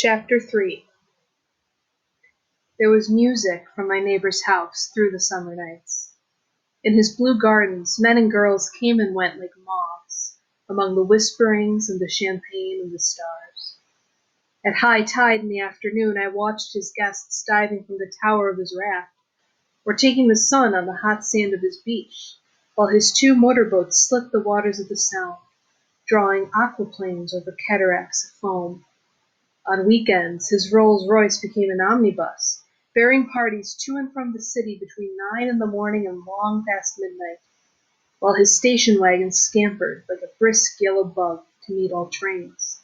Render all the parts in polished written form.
Chapter 3. There was music from my neighbor's house through the summer nights. In his blue gardens, men and girls came and went like moths, among the whisperings and the champagne and the stars. At high tide in the afternoon, I watched his guests diving from the tower of his raft, or taking the sun on the hot sand of his beach, while his two motorboats slipped the waters of the Sound, drawing aquaplanes over cataracts of foam. On weekends, his Rolls-Royce became an omnibus, bearing parties to and from the city between 9 in the morning and long past midnight, while his station wagon scampered like a brisk yellow bug to meet all trains.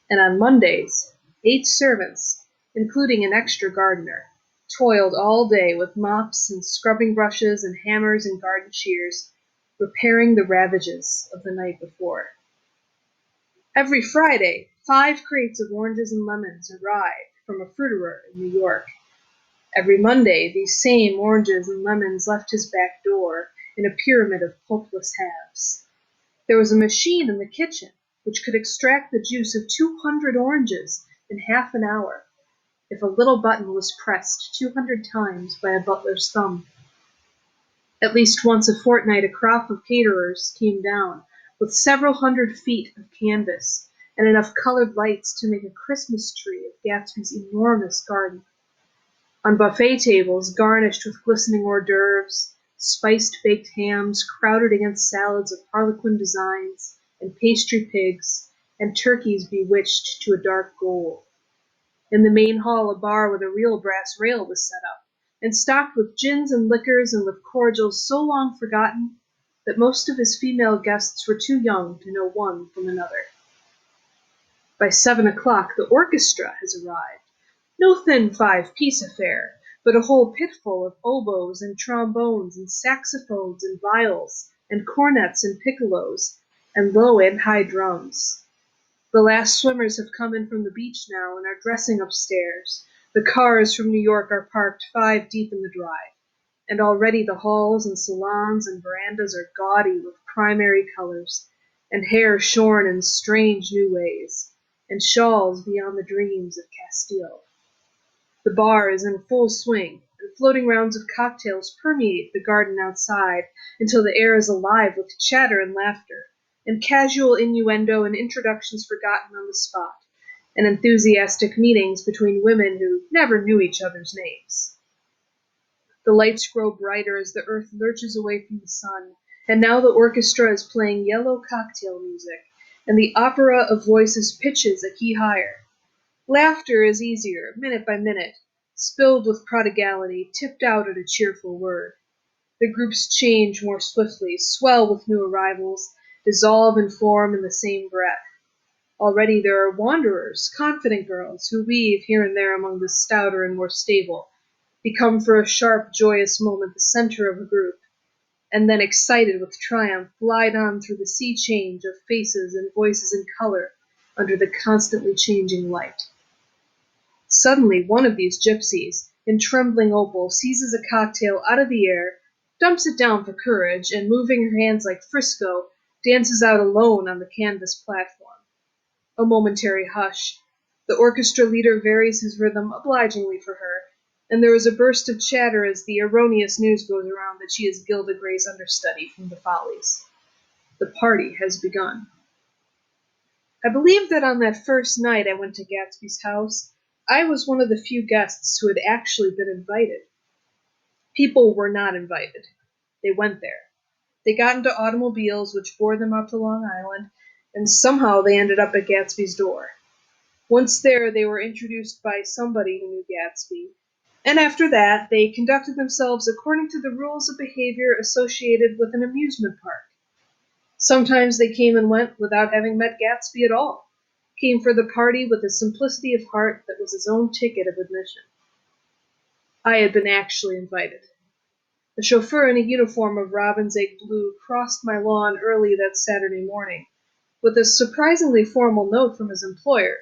And on Mondays, 8 servants, including an extra gardener, toiled all day with mops and scrubbing brushes and hammers and garden shears, repairing the ravages of the night before. Every Friday, 5 crates of oranges and lemons arrived from a fruiterer in New York. Every Monday, these same oranges and lemons left his back door in a pyramid of pulpless halves. There was a machine in the kitchen which could extract the juice of 200 oranges in half an hour, if a little button was pressed 200 times by a butler's thumb. At least once a fortnight, a crop of caterers came down with several hundred feet of canvas and enough colored lights to make a Christmas tree of Gatsby's enormous garden. On buffet tables garnished with glistening hors d'oeuvres, spiced baked hams crowded against salads of harlequin designs, and pastry pigs, and turkeys bewitched to a dark gold. In the main hall, a bar with a real brass rail was set up, and stocked with gins and liquors and with cordials so long forgotten that most of his female guests were too young to know one from another. By 7 o'clock, the orchestra has arrived. No thin 5-piece affair, but a whole pitful of oboes and trombones and saxophones and viols and cornets and piccolos and low and high drums. The last swimmers have come in from the beach now and are dressing upstairs. The cars from New York are parked 5 deep in the drive, and already the halls and salons and verandas are gaudy with primary colors, and hair shorn in strange new ways, and shawls beyond the dreams of Castile. The bar is in full swing, and floating rounds of cocktails permeate the garden outside until the air is alive with chatter and laughter, and casual innuendo and introductions forgotten on the spot, and enthusiastic meetings between women who never knew each other's names. The lights grow brighter as the earth lurches away from the sun, and now the orchestra is playing yellow cocktail music, and the opera of voices pitches a key higher. Laughter is easier, minute by minute, spilled with prodigality, tipped out at a cheerful word. The groups change more swiftly, swell with new arrivals, dissolve and form in the same breath. Already there are wanderers, confident girls, who weave here and there among the stouter and more stable, become for a sharp, joyous moment the center of a group, and then, excited with triumph, glide on through the sea change of faces and voices and color under the constantly changing light. Suddenly, one of these gypsies, in trembling opal, seizes a cocktail out of the air, dumps it down for courage, and moving her hands like Frisco, dances out alone on the canvas platform. A momentary hush. The orchestra leader varies his rhythm obligingly for her, and there is a burst of chatter as the erroneous news goes around that she is Gilda Gray's understudy from the Follies. The party has begun. I believe that on that first night I went to Gatsby's house, I was one of the few guests who had actually been invited. People were not invited. They went there. They got into automobiles which bore them up to Long Island, and somehow they ended up at Gatsby's door. Once there, they were introduced by somebody who knew Gatsby, and after that, they conducted themselves according to the rules of behavior associated with an amusement park. Sometimes they came and went without having met Gatsby at all, came for the party with a simplicity of heart that was his own ticket of admission. I had been actually invited. A chauffeur in a uniform of robin's egg blue crossed my lawn early that Saturday morning, with a surprisingly formal note from his employer.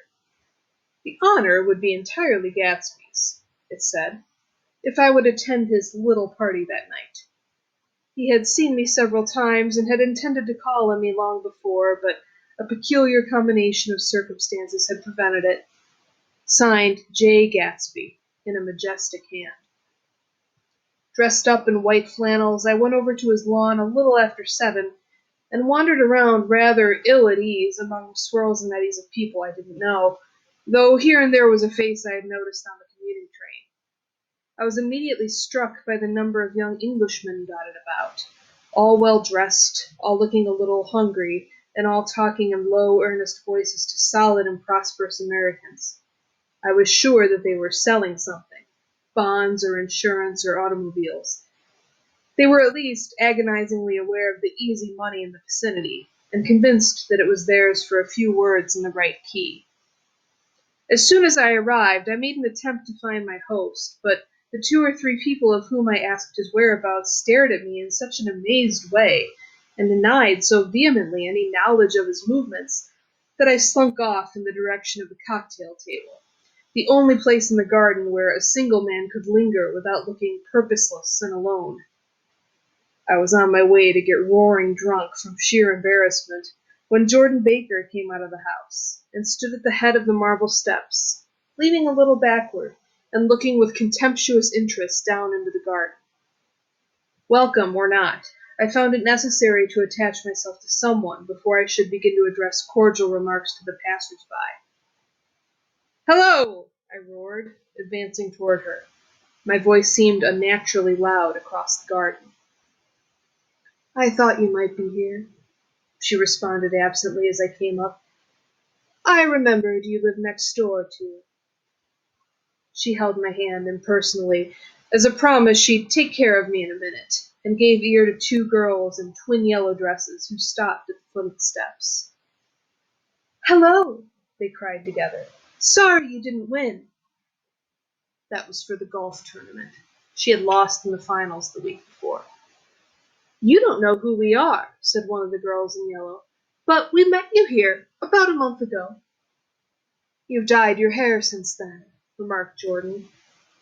The honor would be entirely Gatsby's, it said, if I would attend his little party that night. He had seen me several times and had intended to call on me long before, but a peculiar combination of circumstances had prevented it. signed J. Gatsby, in a majestic hand. Dressed up in white flannels, I went over to his lawn a little after 7 and wandered around rather ill at ease among swirls and eddies of people I didn't know, though here and there was a face I had noticed on the commuting train. I was immediately struck by the number of young Englishmen dotted about, all well dressed, all looking a little hungry, and all talking in low, earnest voices to solid and prosperous Americans. I was sure that they were selling something, bonds or insurance or automobiles. They were at least agonizingly aware of the easy money in the vicinity, and convinced that it was theirs for a few words in the right key. As soon as I arrived, I made an attempt to find my host, but the 2 or 3 people of whom I asked his whereabouts stared at me in such an amazed way, and denied so vehemently any knowledge of his movements, that I slunk off in the direction of the cocktail table, the only place in the garden where a single man could linger without looking purposeless and alone. I was on my way to get roaring drunk from sheer embarrassment when Jordan Baker came out of the house and stood at the head of the marble steps, leaning a little backward and looking with contemptuous interest down into the garden. Welcome or not, I found it necessary to attach myself to someone before I should begin to address cordial remarks to the passers-by. "Hello!" I roared, advancing toward her. My voice seemed unnaturally loud across the garden. "I thought you might be here," she responded absently as I came up. "I remembered you live next door to—" She held my hand impersonally, as a promise she'd take care of me in a minute, and gave ear to 2 girls in twin yellow dresses who stopped at the foot of the steps. "Hello!" they cried together. "Sorry you didn't win." That was for the golf tournament. She had lost in the finals the week before. "You don't know who we are," said one of the girls in yellow, "but we met you here about a month ago." "You've dyed your hair since then," remarked Jordan,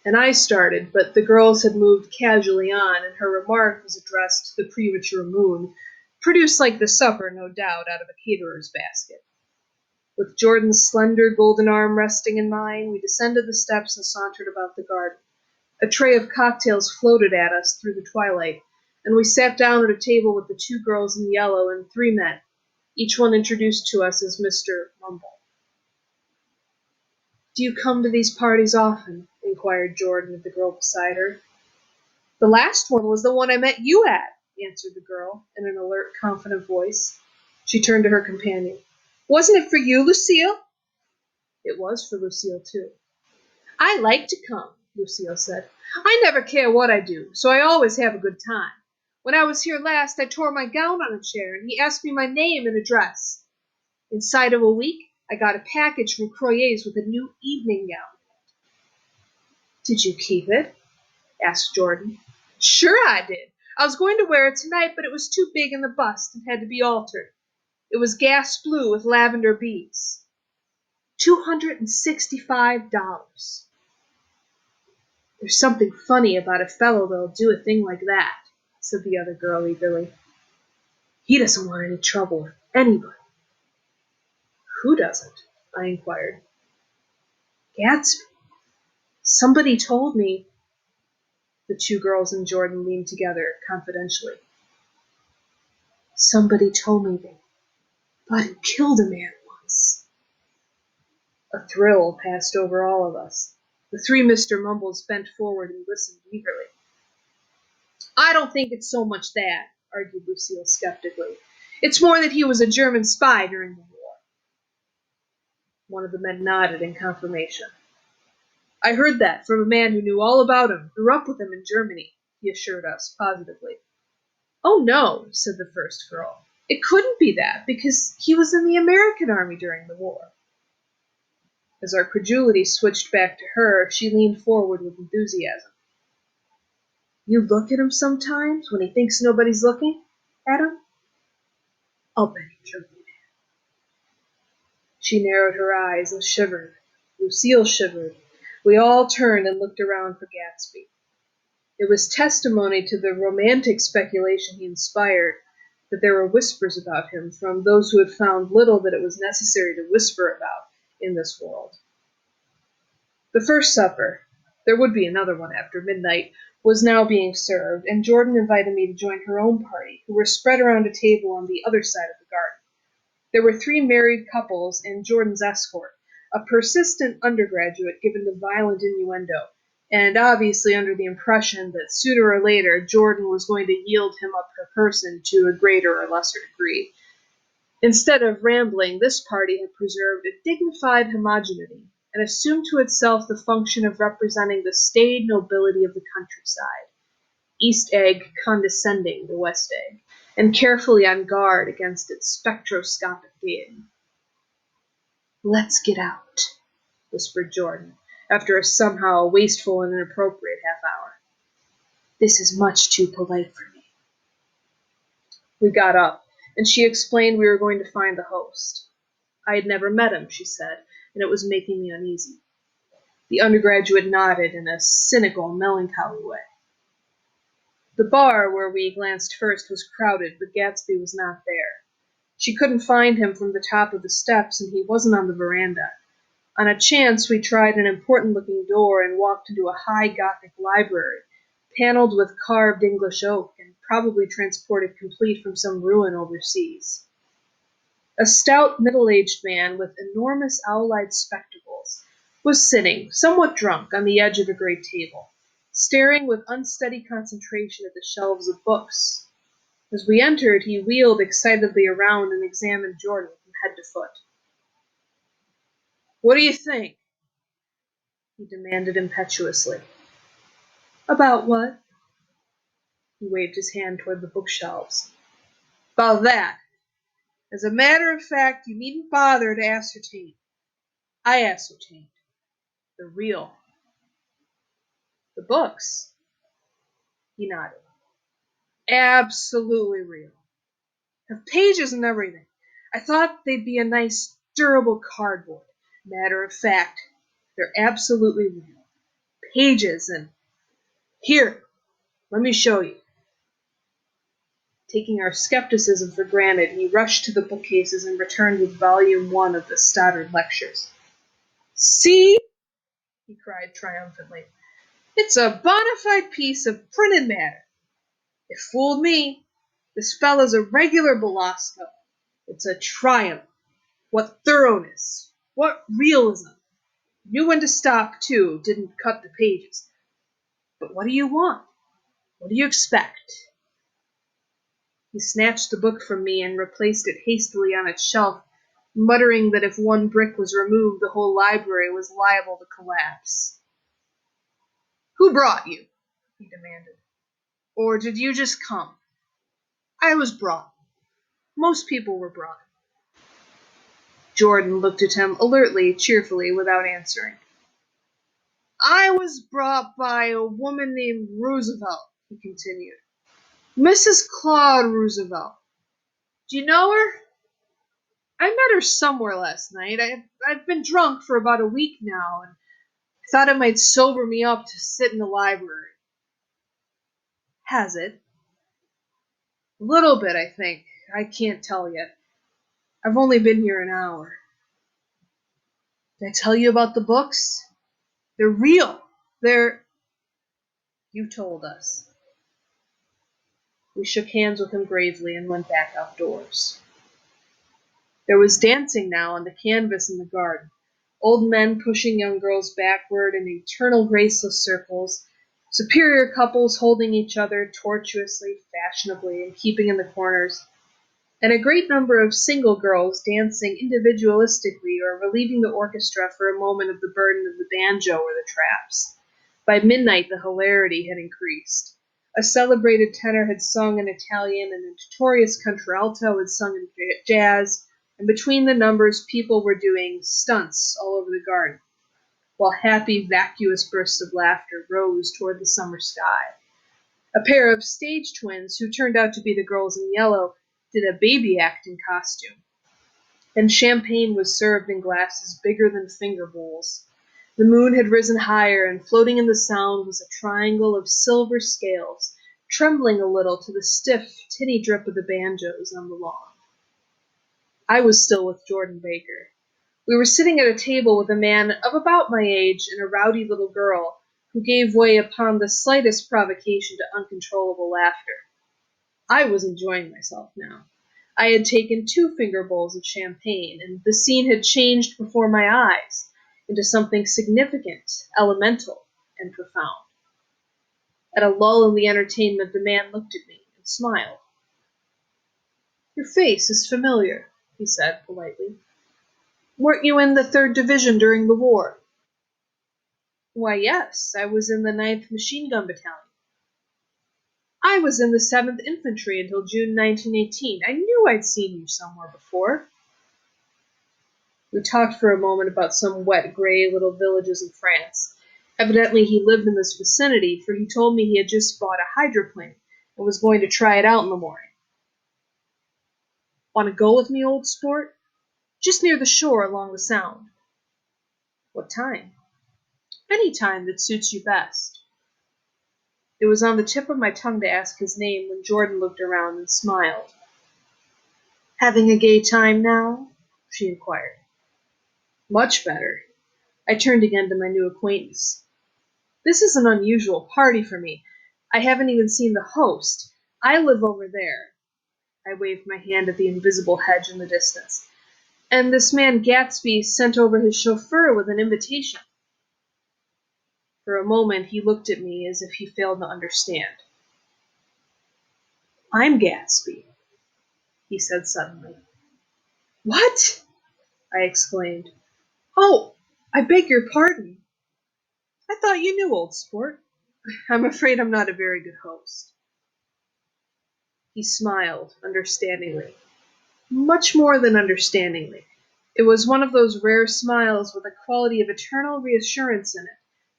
and I started, but the girls had moved casually on, and her remark was addressed to the premature moon, produced like the supper, no doubt, out of a caterer's basket. With Jordan's slender golden arm resting in mine, we descended the steps and sauntered about the garden. A tray of cocktails floated at us through the twilight, and we sat down at a table with the 2 girls in yellow and 3 men, each one introduced to us as Mr. Mumble. "Do you come to these parties often?" inquired Jordan of the girl beside her. "The last one was the one I met you at," answered the girl, in an alert, confident voice. She turned to her companion. "Wasn't it for you, Lucille?" It was for Lucille, too. "I like to come," Lucille said. "I never care what I do, so I always have a good time. When I was here last, I tore my gown on a chair, and he asked me my name and address. Inside of a week, I got a package from Croyer's with a new evening gown." "Did you keep it?" asked Jordan. "Sure I did. I was going to wear it tonight, but it was too big in the bust and had to be altered. It was gas blue with lavender beads. $265. "There's something funny about a fellow that'll do a thing like that," said the other girl eagerly. "He doesn't want any trouble with anybody." "Who doesn't?" I inquired. "Gatsby. Somebody told me—" The 2 girls and Jordan leaned together confidentially. "Somebody told me they thought he killed a man once." A thrill passed over all of us. The 3 Mr. Mumbles bent forward and listened eagerly. "I don't think it's so much that," argued Lucille skeptically. "It's more that he was a German spy during the war." One of the men nodded in confirmation. "I heard that from a man who knew all about him, grew up with him in Germany," he assured us positively. "Oh, no," said the first girl. "It couldn't be that, because he was in the American army during the war." As our credulity switched back to her, she leaned forward with enthusiasm. "You look at him sometimes when he thinks nobody's looking at him? I'll bet he killed me." She narrowed her eyes and shivered. Lucille shivered. We all turned and looked around for Gatsby. It was testimony to the romantic speculation he inspired that there were whispers about him from those who had found little that it was necessary to whisper about in this world. The first supper, there would be another one after midnight, was now being served, and Jordan invited me to join her own party, who were spread around a table on the other side of the garden. There were three married couples and Jordan's escort, a persistent undergraduate given to violent innuendo, and obviously under the impression that sooner or later Jordan was going to yield him up her person to a greater or lesser degree. Instead of rambling, this party had preserved a dignified homogeneity and assumed to itself the function of representing the staid nobility of the countryside, East Egg condescending to West Egg, and carefully on guard against its spectroscopic gaiety. "Let's get out," whispered Jordan, after a somehow wasteful and inappropriate half-hour. "This is much too polite for me." We got up, and she explained we were going to find the host. I had never met him, she said, and it was making me uneasy. The undergraduate nodded in a cynical, melancholy way. The bar where we glanced first was crowded, but Gatsby was not there. She couldn't find him from the top of the steps, and he wasn't on the veranda. On a chance, we tried an important-looking door and walked into a high Gothic library, paneled with carved English oak and probably transported complete from some ruin overseas. A stout, middle-aged man with enormous owl-eyed spectacles was sitting, somewhat drunk, on the edge of a great table, staring with unsteady concentration at the shelves of books. As we entered, he wheeled excitedly around and examined Jordan from head to foot. "What do you think?" he demanded impetuously. "About what?" He waved his hand toward the bookshelves. "About that. As a matter of fact, you needn't bother to ascertain. I ascertained. They're real." "The books?" He nodded. "Absolutely real. Have pages and everything. I thought they'd be a nice, durable cardboard. Matter of fact, they're absolutely real. Pages and... Here, let me show you." Taking our skepticism for granted, he rushed to the bookcases and returned with Volume 1 of the Stoddard Lectures. "See?" he cried triumphantly. "It's a bona fide piece of printed matter. It fooled me. This fellow's a regular Belasco. It's a triumph. What thoroughness. What realism. Knew when to stop, too. Didn't cut the pages. But what do you want? What do you expect?" He snatched the book from me and replaced it hastily on its shelf, muttering that if one brick was removed, the whole library was liable to collapse. "Who brought you?" he demanded. "Or did you just come?" "I was brought. Most people were brought." Jordan looked at him alertly, cheerfully, without answering. "I was brought by a woman named Roosevelt," he continued. "Mrs. Claude Roosevelt. Do you know her?" "I met her somewhere last night. I've been drunk for about a week now, and I thought it might sober me up to sit in the library." "Has it?" "A little bit, I think. I can't tell yet. I've only been here an hour." "Did I tell you about the books? They're real. They're—" "You told us." We shook hands with him gravely and went back outdoors. There was dancing now on the canvas in the garden, old men pushing young girls backward in eternal graceless circles, superior couples holding each other tortuously, fashionably, and keeping in the corners, and a great number of single girls dancing individualistically or relieving the orchestra for a moment of the burden of the banjo or the traps. By midnight the hilarity had increased. A celebrated tenor had sung in Italian, and a notorious contralto had sung in jazz, and between the numbers people were doing stunts all over the garden, while happy, vacuous bursts of laughter rose toward the summer sky. A pair of stage twins, who turned out to be the girls in yellow, did a baby act in costume, and champagne was served in glasses bigger than finger bowls. The moon had risen higher, and floating in the sound was a triangle of silver scales, trembling a little to the stiff, tinny drip of the banjos on the lawn. I was still with Jordan Baker. We were sitting at a table with a man of about my age and a rowdy little girl who gave way upon the slightest provocation to uncontrollable laughter. I was enjoying myself now. I had taken 2 finger bowls of champagne, and the scene had changed before my eyes into something significant, elemental, and profound. At a lull in the entertainment, the man looked at me and smiled. "Your face is familiar," he said politely. "Weren't you in the 3rd Division during the war?" "Why, yes, I was in the 9th Machine Gun Battalion." "I was in the 7th Infantry until June 1918. I knew I'd seen you somewhere before." We talked for a moment about some wet, gray little villages in France. Evidently he lived in this vicinity, for he told me he had just bought a hydroplane and was going to try it out in the morning. "Want to go with me, old sport? Just near the shore along the Sound." "What time?" "Any time that suits you best." It was on the tip of my tongue to ask his name when Jordan looked around and smiled. "Having a gay time now?" she inquired. "Much better." I turned again to my new acquaintance. "This is an unusual party for me. I haven't even seen the host. I live over there." I waved my hand at the invisible hedge in the distance. "And this man Gatsby sent over his chauffeur with an invitation." For a moment he looked at me as if he failed to understand. "I'm Gatsby," he said suddenly. "What?" I exclaimed. "Oh, I beg your pardon. I thought you knew, old sport. I'm afraid I'm not a very good host." He smiled understandingly. Much more than understandingly. It was one of those rare smiles with a quality of eternal reassurance in it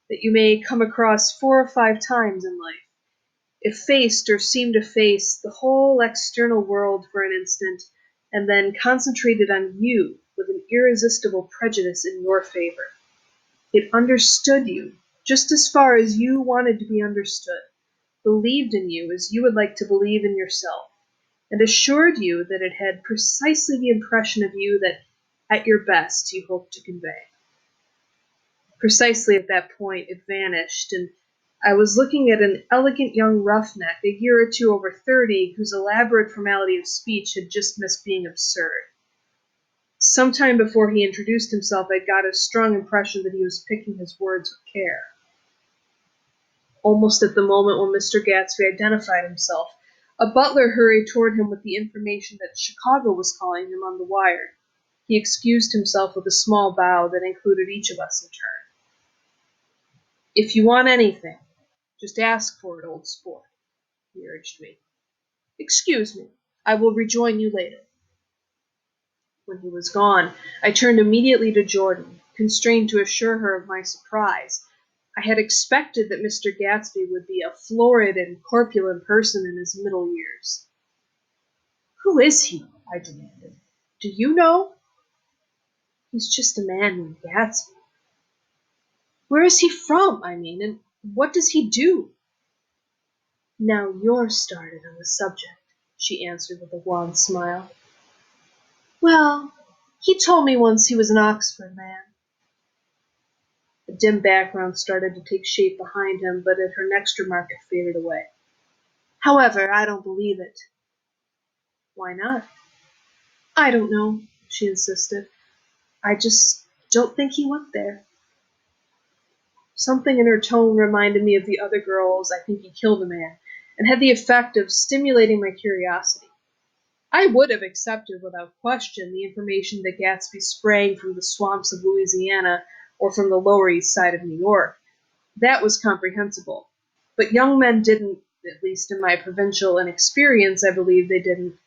that you may come across 4 or 5 times in life. It faced or seemed to face the whole external world for an instant, and then concentrated on you with an irresistible prejudice in your favor. It understood you just as far as you wanted to be understood, believed in you as you would like to believe in yourself, and assured you that it had precisely the impression of you that, at your best, you hoped to convey. Precisely at that point it vanished, and I was looking at an elegant young roughneck, a year or 2 over 30, whose elaborate formality of speech had just missed being absurd. Some time before he introduced himself, I got a strong impression that he was picking his words with care. Almost at the moment when Mr. Gatsby identified himself, a butler hurried toward him with the information that Chicago was calling him on the wire. He excused himself with a small bow that included each of us in turn. "If you want anything, just ask for it, old sport," he urged me. "Excuse me. I will rejoin you later." When he was gone, I turned immediately to Jordan, constrained to assure her of my surprise. I had expected that Mr. Gatsby would be a florid and corpulent person in his middle years. "Who is he?" I demanded. "Do you know?" "He's just a man named Gatsby." "Where is he from, I mean, and what does he do?" "Now you're started on the subject," she answered with a wan smile. "Well, he told me once he was an Oxford man." A dim background started to take shape behind him, but at her next remark it faded away. "However, I don't believe it." "Why not?" "I don't know," she insisted. "I just don't think he went there." Something in her tone reminded me of the other girls' "I think he killed a man," and had the effect of stimulating my curiosity. I would have accepted without question the information that Gatsby sprang from the swamps of Louisiana or from the Lower East Side of New York. That was comprehensible. But young men didn't, at least in my provincial inexperience, I believe they didn't,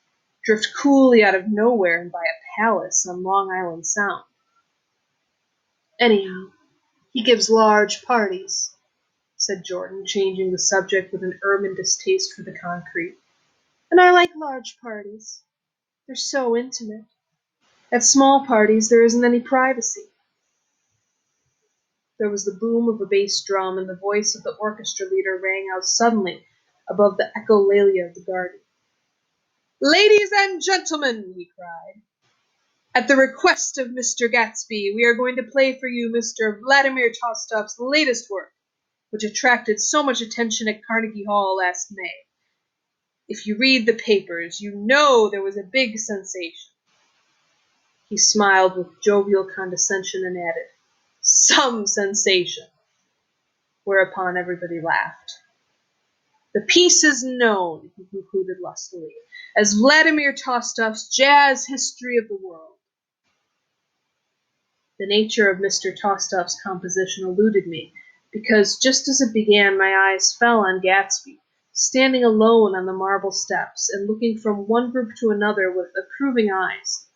drift coolly out of nowhere and buy a palace on Long Island Sound. "Anyhow, he gives large parties," said Jordan, changing the subject with an ermine distaste for the concrete. "And I like large parties. They're so intimate. At small parties there isn't any privacy." There was the boom of a bass drum, and the voice of the orchestra leader rang out suddenly above the echolalia of the garden. "Ladies and gentlemen," he cried, At the request of Mr. Gatsby, we are going to play for you Mr. Vladimir Tolstoy's latest work, which attracted so much attention at Carnegie Hall last May. If you read the papers, you know there was a big sensation." He smiled with jovial condescension and added, "Some sensation," whereupon everybody laughed. "The piece is known," he concluded lustily, "as Vladimir Tolstoy's Jazz History of the World." The nature of Mr. Tolstoy's composition eluded me, because just as it began my eyes fell on Gatsby, standing alone on the marble steps and looking from one group to another with approving eyes.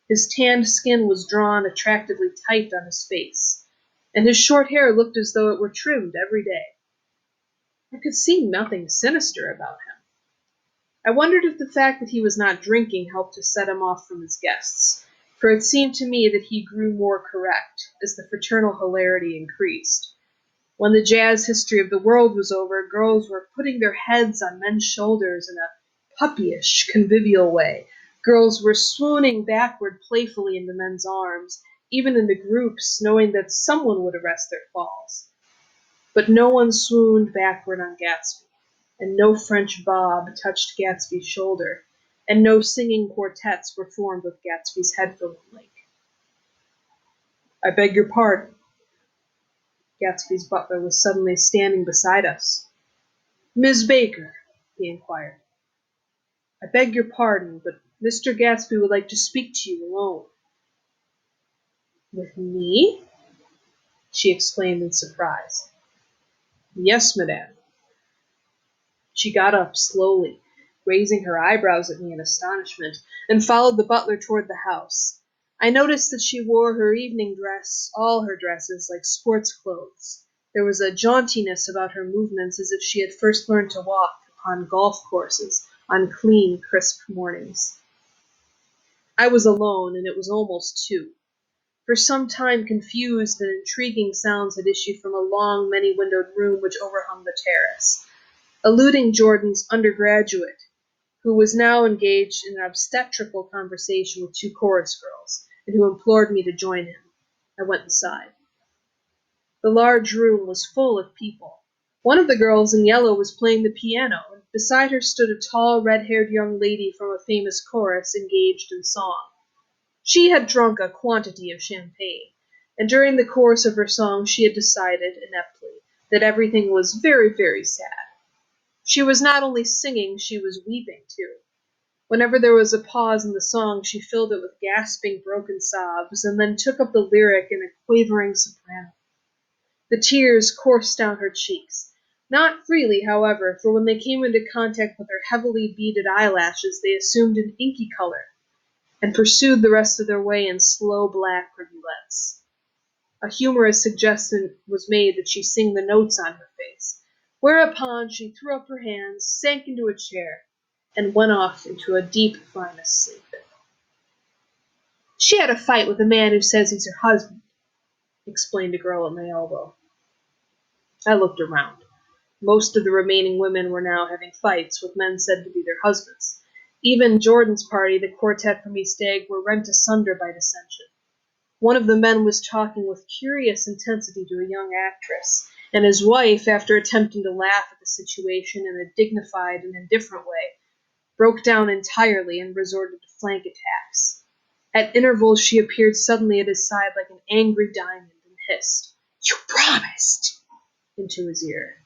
His tanned skin was drawn attractively tight on his face, and his short hair looked as though it were trimmed every day. I could see nothing sinister about him. I wondered if the fact that he was not drinking helped to set him off from his guests, for it seemed to me that he grew more correct as the fraternal hilarity increased. When the jazz history of the world was over, girls were putting their heads on men's shoulders in a puppyish, convivial way. Girls were swooning backward playfully into men's arms, even in the groups, knowing that someone would arrest their falls. But no one swooned backward on Gatsby, and no French bob touched Gatsby's shoulder, and no singing quartets were formed with Gatsby's headphone link. "I beg your pardon." Gatsby's butler was suddenly standing beside us. "Miss Baker," he inquired, "I beg your pardon, but Mr. Gatsby would like to speak to you alone." "With me?" she exclaimed in surprise. "Yes, madame." She got up slowly, raising her eyebrows at me in astonishment, and followed the butler toward the house. I noticed that she wore her evening dress, all her dresses, like sports clothes. There was a jauntiness about her movements as if she had first learned to walk upon golf courses on clean, crisp mornings. I was alone, and it was almost 2. For some time confused and intriguing sounds had issued from a long, many-windowed room which overhung the terrace, eluding Jordan's undergraduate, who was now engaged in an obstetrical conversation with 2 chorus girls, and who implored me to join him. I went inside. The large room was full of people. One of the girls in yellow was playing the piano, and beside her stood a tall, red-haired young lady from a famous chorus engaged in song. She had drunk a quantity of champagne, and during the course of her song she had decided, ineptly, that everything was very, very sad. She was not only singing, she was weeping, too. Whenever there was a pause in the song, she filled it with gasping, broken sobs, and then took up the lyric in a quavering soprano. The tears coursed down her cheeks. Not freely, however, for when they came into contact with her heavily beaded eyelashes, they assumed an inky color, and pursued the rest of their way in slow black rivulets. A humorous suggestion was made that she sing the notes on her face, whereupon she threw up her hands, sank into a chair, and went off into a deep, finest sleep. "She had a fight with a man who says he's her husband," explained a girl at my elbow. I looked around. Most of the remaining women were now having fights with men said to be their husbands. Even Jordan's party, the quartet from East Egg, were rent asunder by dissension. One of the men was talking with curious intensity to a young actress, and his wife, after attempting to laugh at the situation in a dignified and indifferent way, broke down entirely and resorted to flank attacks. At intervals she appeared suddenly at his side like an angry diamond and hissed, "You promised!" into his ear.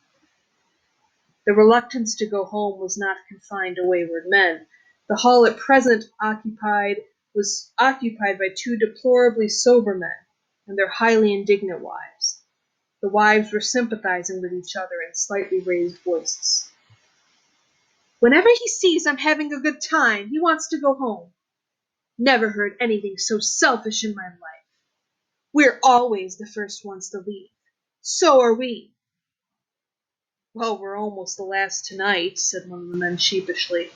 The reluctance to go home was not confined to wayward men. The hall at present was occupied by 2 deplorably sober men and their highly indignant wives. The wives were sympathizing with each other in slightly raised voices. "Whenever he sees I'm having a good time, he wants to go home. Never heard anything so selfish in my life. We're always the first ones to leave. So are we." "Well, we're almost the last tonight," said one of the men sheepishly.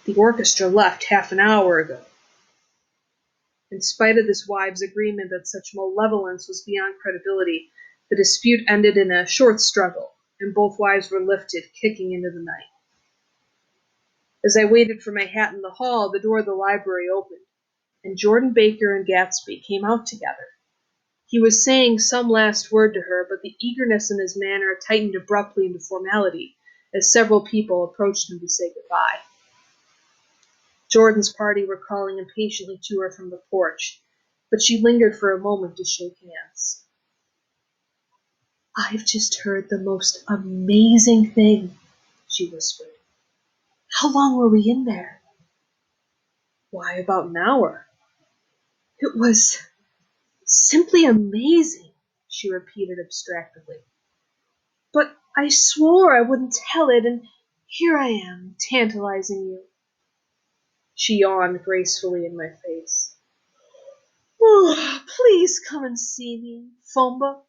"The orchestra left half an hour ago." In spite of this wives' agreement that such malevolence was beyond credibility, the dispute ended in a short struggle, and both wives were lifted, kicking into the night. As I waited for my hat in the hall, the door of the library opened, and Jordan Baker and Gatsby came out together. He was saying some last word to her, but the eagerness in his manner tightened abruptly into formality as several people approached him to say goodbye. Jordan's party were calling impatiently to her from the porch, but she lingered for a moment to shake hands. "I've just heard the most amazing thing," she whispered. "How long were we in there?" "Why, about an hour." "It was simply amazing," she repeated abstractedly. "But I swore I wouldn't tell it, and here I am, tantalizing you." She yawned gracefully in my face. "Oh, please come and see me, Fumba,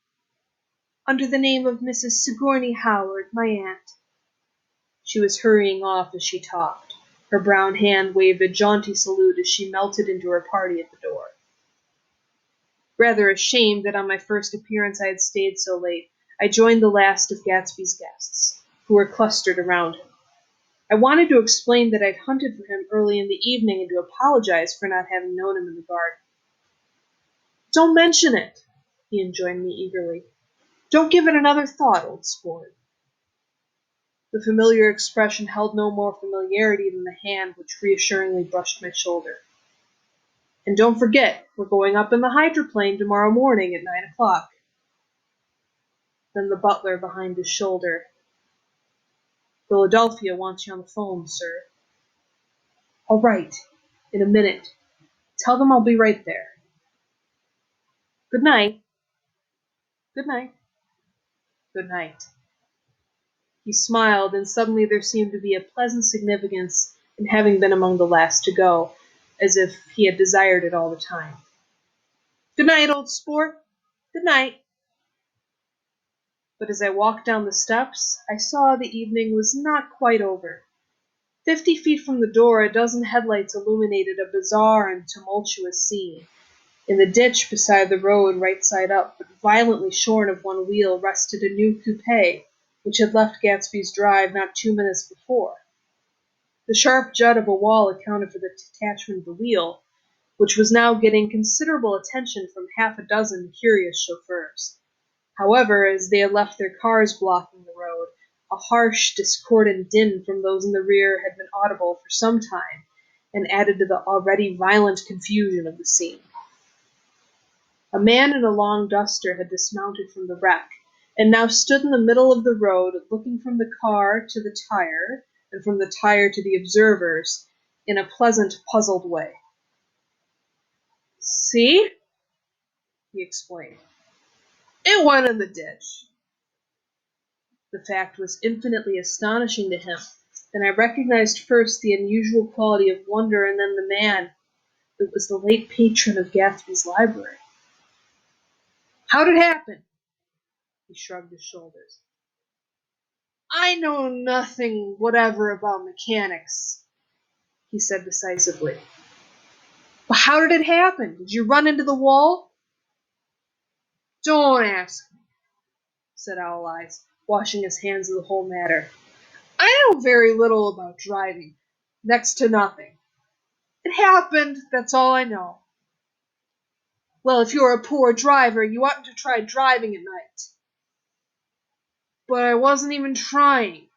under the name of Mrs. Sigourney Howard, my aunt." She was hurrying off as she talked. Her brown hand waved a jaunty salute as she melted into her party at the door. Rather ashamed that on my first appearance I had stayed so late, I joined the last of Gatsby's guests, who were clustered around him. I wanted to explain that I'd hunted for him early in the evening and to apologize for not having known him in the garden. "Don't mention it," he enjoined me eagerly. "Don't give it another thought, old sport." The familiar expression held no more familiarity than the hand which reassuringly brushed my shoulder. "And don't forget, we're going up in the hydroplane tomorrow morning at 9 o'clock. Then the butler behind his shoulder. "Philadelphia wants you on the phone, sir." "All right, in a minute. Tell them I'll be right there. Good night." "Good night." "Good night." He smiled, and suddenly there seemed to be a pleasant significance in having been among the last to go, as if he had desired it all the time. "Good night, old sport. Good night." But as I walked down the steps, I saw the evening was not quite over. 50 feet from the door, a dozen headlights illuminated a bizarre and tumultuous scene. In the ditch beside the road, right side up, but violently shorn of one wheel, rested a new coupe, which had left Gatsby's drive not 2 minutes before. The sharp jut of a wall accounted for the detachment of the wheel, which was now getting considerable attention from half a dozen curious chauffeurs. However, as they had left their cars blocking the road, a harsh, discordant din from those in the rear had been audible for some time, and added to the already violent confusion of the scene. A man in a long duster had dismounted from the wreck, and now stood in the middle of the road, looking from the car to the tire, and from the tire to the observers, in a pleasant, puzzled way. "See?" he explained. "It went in the ditch." The fact was infinitely astonishing to him, and I recognized first the unusual quality of wonder, and then the man. It was the late patron of Gatsby's library. "How'd it happen?" He shrugged his shoulders. "I know nothing whatever about mechanics," he said decisively. "But how did it happen? Did you run into the wall?" "Don't ask me," said Owl Eyes, washing his hands of the whole matter. "I know very little about driving. Next to nothing. It happened, that's all I know." "Well, if you're a poor driver, you oughtn't to try driving at night." "But I wasn't even trying,"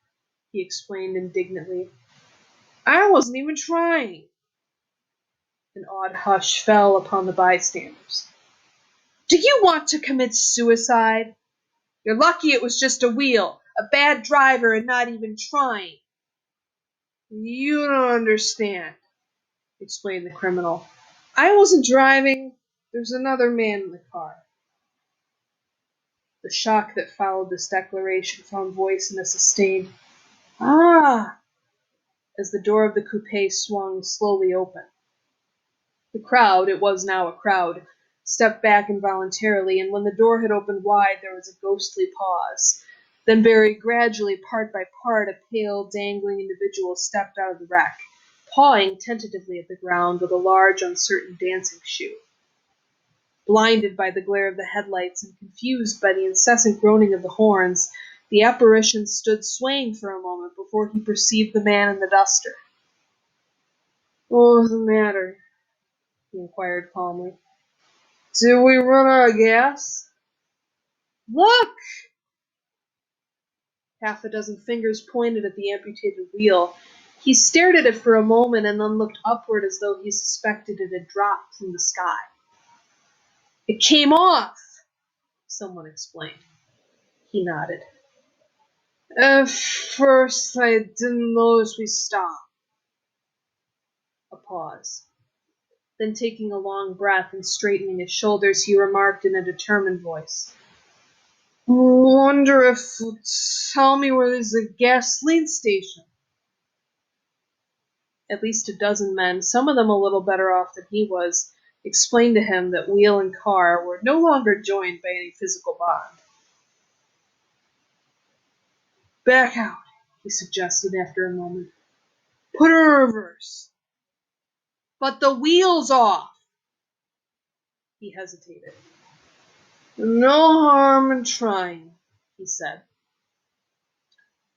he explained indignantly. "I wasn't even trying." An odd hush fell upon the bystanders. "Do you want to commit suicide? You're lucky it was just a wheel, a bad driver, and not even trying." "You don't understand," explained the criminal. "I wasn't driving. There's another man in the car." The shock that followed this declaration found voice in a sustained "Ah!" as the door of the coupe swung slowly open. The crowd, it was now a crowd, stepped back involuntarily, and when the door had opened wide there was a ghostly pause. Then very gradually, part by part, a pale, dangling individual stepped out of the wreck, pawing tentatively at the ground with a large, uncertain dancing shoe. Blinded by the glare of the headlights and confused by the incessant groaning of the horns, the apparition stood swaying for a moment before he perceived the man in the duster. "What was the matter?" he inquired calmly. Did we run out of gas? Look! Half a dozen fingers pointed at the amputated wheel. He stared at it for a moment and then looked upward as though he suspected it had dropped from the sky. It came off, someone explained. He nodded. At first, I didn't notice we stopped. A pause. Then, taking a long breath and straightening his shoulders, he remarked in a determined voice, Wonder if you'll tell me where there's a gasoline station. At least a dozen men, some of them a little better off than he was, explained to him that wheel and car were no longer joined by any physical bond. Back out, he suggested after a moment. Put her in reverse. But the wheel's off. He hesitated. No harm in trying, he said.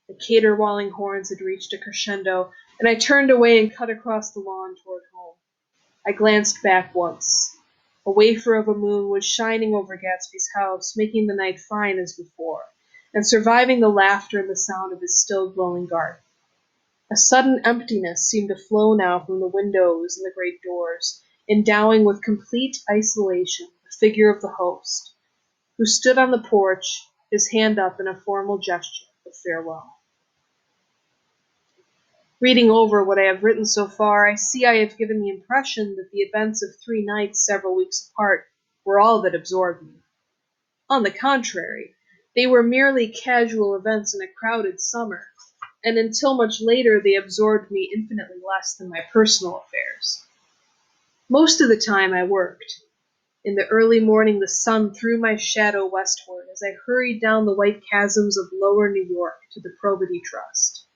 The caterwauling horns had reached a crescendo, and I turned away and cut across the lawn toward home. I glanced back once. A wafer of a moon was shining over Gatsby's house, making the night fine as before, and surviving the laughter and the sound of his still glowing garden. A sudden emptiness seemed to flow now from the windows and the great doors, endowing with complete isolation the figure of the host, who stood on the porch, his hand up in a formal gesture of farewell. Reading over what I have written so far, I see I have given the impression that the events of 3 nights several weeks apart were all that absorbed me. On the contrary, they were merely casual events in a crowded summer, and until much later they absorbed me infinitely less than my personal affairs. Most of the time I worked. In the early morning the sun threw my shadow westward as I hurried down the white chasms of lower New York to the Probity Trust.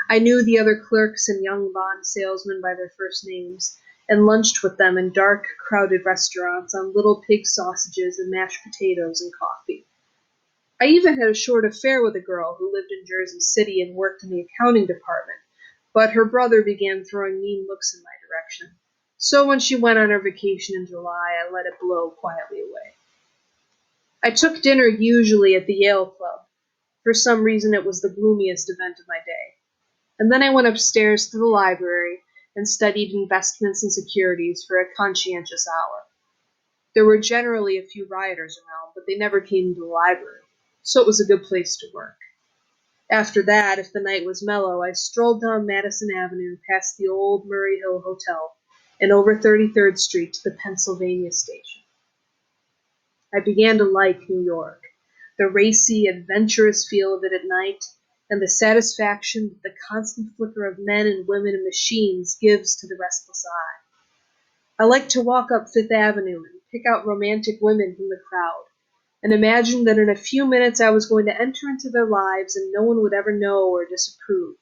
I knew the other clerks and young bond salesmen by their first names, and lunched with them in dark, crowded restaurants on little pig sausages and mashed potatoes and coffee. I even had a short affair with a girl who lived in Jersey City and worked in the accounting department, but her brother began throwing mean looks in my direction. So when she went on her vacation in July, I let it blow quietly away. I took dinner usually at the Yale Club. For some reason it was the gloomiest event of my day. And then I went upstairs to the library and studied investments and securities for a conscientious hour. There were generally a few rioters around, but they never came to the library, so it was a good place to work. After that, if the night was mellow, I strolled down Madison Avenue past the old Murray Hill Hotel and over 33rd Street to the Pennsylvania Station. I began to like New York, the racy, adventurous feel of it at night, and the satisfaction that the constant flicker of men and women and machines gives to the restless eye. I liked to walk up Fifth Avenue and pick out romantic women from the crowd, and imagine that in a few minutes I was going to enter into their lives and no one would ever know or disapprove.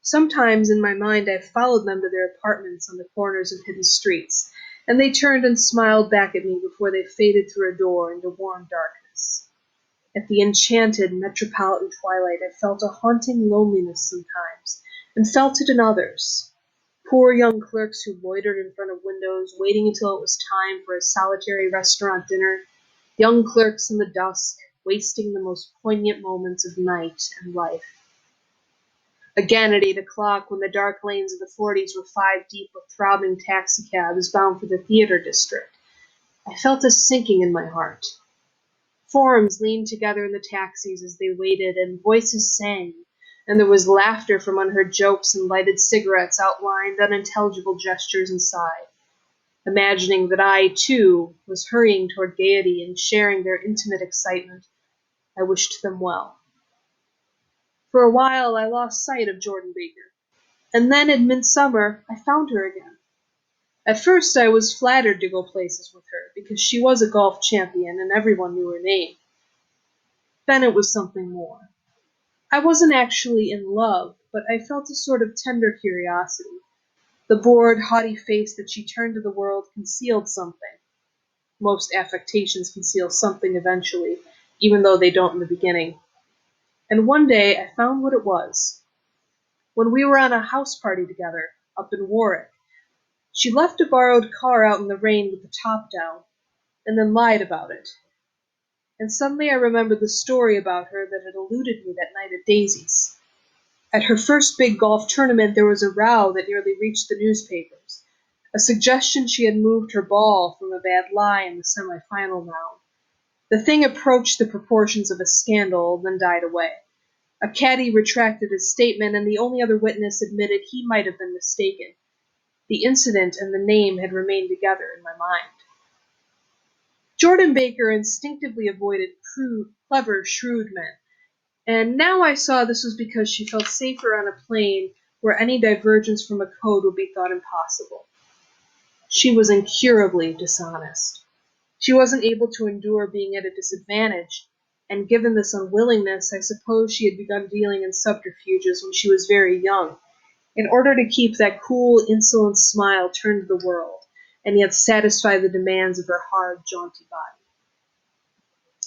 Sometimes in my mind I followed them to their apartments on the corners of hidden streets, and they turned and smiled back at me before they faded through a door into warm darkness. At the enchanted metropolitan twilight I felt a haunting loneliness sometimes, and felt it in others. Poor young clerks who loitered in front of windows, waiting until it was time for a solitary restaurant dinner, young clerks in the dusk, wasting the most poignant moments of night and life. Again at 8 o'clock, when the dark lanes of the 40s were 5 deep with throbbing taxicabs bound for the theater district, I felt a sinking in my heart. Forms leaned together in the taxis as they waited, and voices sang, and there was laughter from unheard jokes and lighted cigarettes outlined unintelligible gestures inside. Imagining that I, too, was hurrying toward gaiety and sharing their intimate excitement, I wished them well. For a while I lost sight of Jordan Baker, and then at midsummer I found her again. At first I was flattered to go places with her, because she was a golf champion and everyone knew her name. Then it was something more. I wasn't actually in love, but I felt a sort of tender curiosity. The bored, haughty face that she turned to the world concealed something. Most affectations conceal something eventually, even though they don't in the beginning. And one day I found what it was. When we were on a house party together, up in Warwick, She left a borrowed car out in the rain with the top down, and then lied about it. And suddenly I remembered the story about her that had eluded me that night at Daisy's. At her first big golf tournament, there was a row that nearly reached the newspapers. A suggestion she had moved her ball from a bad lie in the semifinal round. The thing approached the proportions of a scandal, then died away. A caddy retracted his statement, and the only other witness admitted he might have been mistaken. The incident and the name had remained together in my mind. Jordan Baker instinctively avoided clever, shrewd men, and now I saw this was because she felt safer on a plane where any divergence from a code would be thought impossible. She was incurably dishonest. She wasn't able to endure being at a disadvantage, and given this unwillingness, I suppose she had begun dealing in subterfuges when she was very young, in order to keep that cool, insolent smile turned to the world, and yet satisfy the demands of her hard, jaunty body.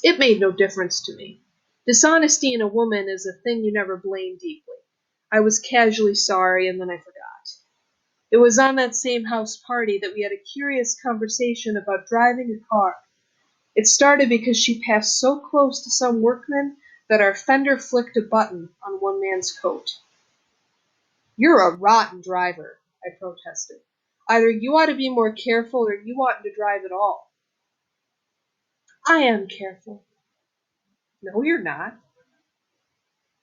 It made no difference to me. Dishonesty in a woman is a thing you never blame deeply. I was casually sorry, and then I forgot. It was on that same house party that we had a curious conversation about driving a car. It started because she passed so close to some workman that our fender flicked a button on one man's coat. "You're a rotten driver," I protested. "Either you ought to be more careful or you oughtn't to drive at all." "I am careful." "No, you're not."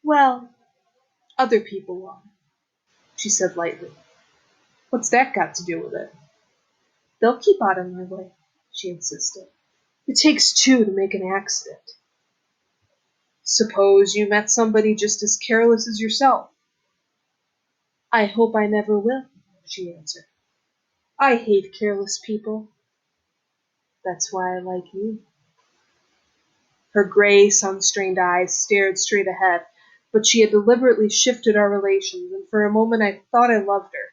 "Well, other people are," she said lightly. "What's that got to do with it?" "They'll keep out of my way," she insisted. "It takes two to make an accident." "Suppose you met somebody just as careless as yourself." "I hope I never will," she answered. "I hate careless people." "That's why I like you." Her gray, sun-strained eyes stared straight ahead, but she had deliberately shifted our relations, and for a moment I thought I loved her.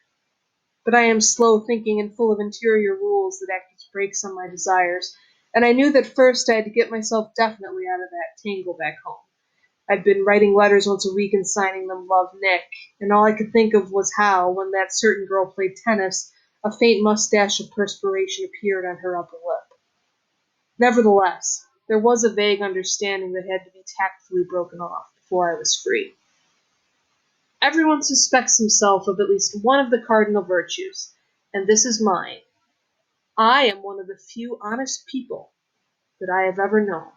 But I am slow-thinking and full of interior rules that act as brakes on my desires, and I knew that first I had to get myself definitely out of that tangle back home. I'd been writing letters once a week and signing them "Love, Nick," and all I could think of was how, when that certain girl played tennis, a faint mustache of perspiration appeared on her upper lip. Nevertheless, there was a vague understanding that had to be tactfully broken off before I was free. Everyone suspects himself of at least one of the cardinal virtues, and this is mine. I am one of the few honest people that I have ever known.